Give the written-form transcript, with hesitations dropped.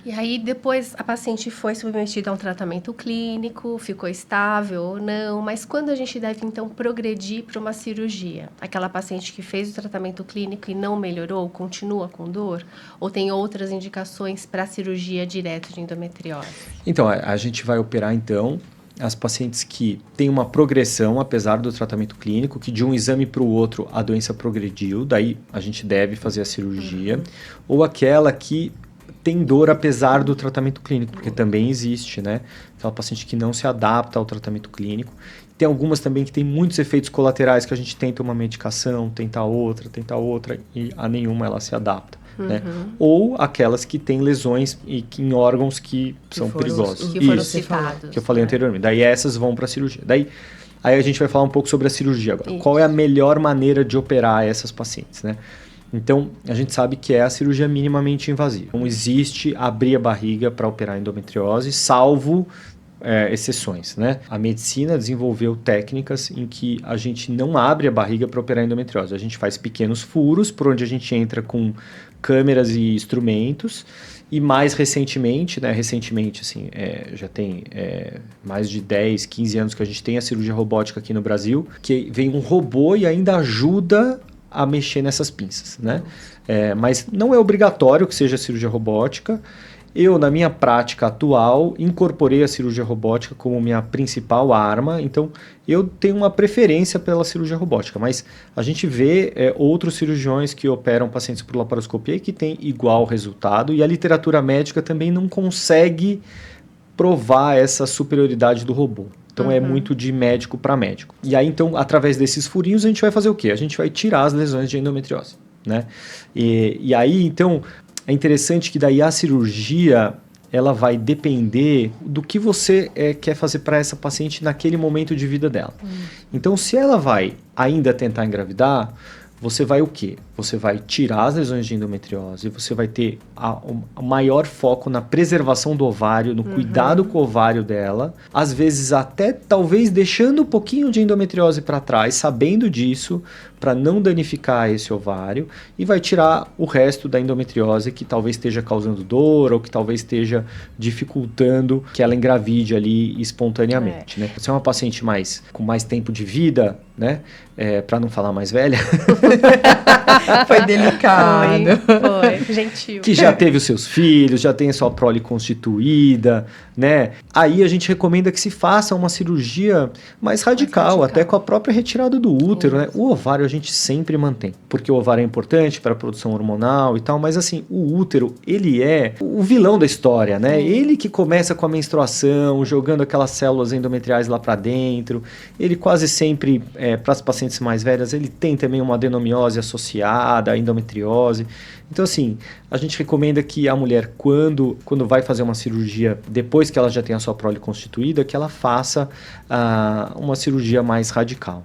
E aí, depois, a paciente foi submetida a um tratamento clínico, ficou estável ou não, mas quando a gente deve, então, progredir para uma cirurgia? Aquela paciente que fez o tratamento clínico e não melhorou, continua com dor? Ou tem outras indicações para cirurgia direto de endometriose? Então, a gente vai operar, então, as pacientes que têm uma progressão, apesar do tratamento clínico, que de um exame para o outro a doença progrediu, daí a gente deve fazer a cirurgia, ou aquela que tem dor apesar do tratamento clínico, porque também existe, né? Aquela paciente que não se adapta ao tratamento clínico. Tem algumas também que tem muitos efeitos colaterais, que a gente tenta uma medicação, tenta outra, e a nenhuma ela se adapta. Né? Ou aquelas que têm lesões em órgãos que são perigosos. Que foram citados. Que eu falei anteriormente. Daí essas vão para a cirurgia. Aí a gente vai falar um pouco sobre a cirurgia agora. Isso. Qual é a melhor maneira de operar essas pacientes, né? Então, a gente sabe que é a cirurgia minimamente invasiva. Não existe abrir a barriga para operar endometriose, salvo exceções, né? A medicina desenvolveu técnicas em que a gente não abre a barriga para operar endometriose. A gente faz pequenos furos por onde a gente entra com câmeras e instrumentos. E mais recentemente, né? Assim, já tem mais de 10, 15 anos que a gente tem a cirurgia robótica aqui no Brasil, que vem um robô e ainda ajuda a mexer nessas pinças, né? Mas não é obrigatório que seja cirurgia robótica. Eu, na minha prática atual, incorporei a cirurgia robótica como minha principal arma, então eu tenho uma preferência pela cirurgia robótica, mas a gente vê outros cirurgiões que operam pacientes por laparoscopia e que têm igual resultado, e a literatura médica também não consegue provar essa superioridade do robô. Então, é muito de médico para médico. E aí, então, através desses furinhos, a gente vai fazer o quê? A gente vai tirar as lesões de endometriose, né? E aí, então, é interessante que daí a cirurgia, ela vai depender do que você quer fazer para essa paciente naquele momento de vida dela. Então, se ela vai ainda tentar engravidar, você vai o quê? Você vai tirar as lesões de endometriose, você vai ter o maior foco na preservação do ovário, no cuidado com o ovário dela, às vezes até talvez deixando um pouquinho de endometriose para trás, sabendo disso, para não danificar esse ovário, e vai tirar o resto da endometriose que talvez esteja causando dor ou que talvez esteja dificultando que ela engravide ali espontaneamente. Né? Se é uma paciente com mais tempo de vida, né? Para não falar mais velha... Foi delicado. Foi, gentil. Que já teve os seus filhos, já tem a sua prole constituída, né? Aí a gente recomenda que se faça uma cirurgia mais radical, até com a própria retirada do útero, né? O ovário a gente sempre mantém, porque o ovário é importante para a produção hormonal e tal, mas assim, o útero, ele é o vilão da história, né? Ele que começa com a menstruação, jogando aquelas células endometriais lá para dentro, ele quase sempre, para as pacientes mais velhas, ele tem também uma adenomiose associada à endometriose. Então, assim, a gente recomenda que a mulher, quando vai fazer uma cirurgia, depois que ela já tem a sua prole constituída, que ela faça uma cirurgia mais radical.